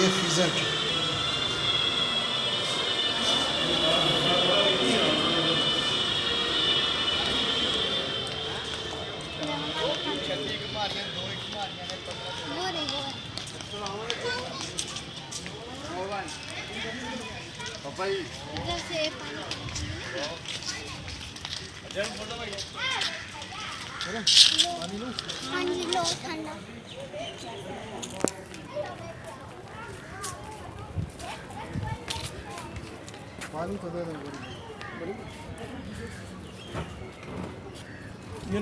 ये फ्रीजर हाँ जी लो ठंडा पानी तो दे दो ये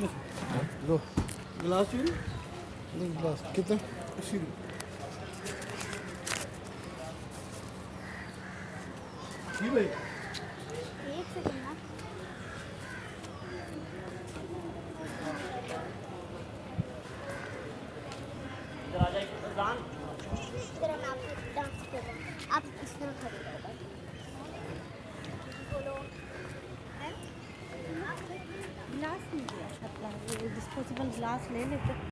लो गिलास चाहिए गिलास कितना 80 रुपये जी भाई एक सेकंड ना तेरा नाम डांस करो आप इस तरह खड़े हो बोलो ग्लास नहीं दिया था, डिस्पोजेबल ग्लास ले लेते।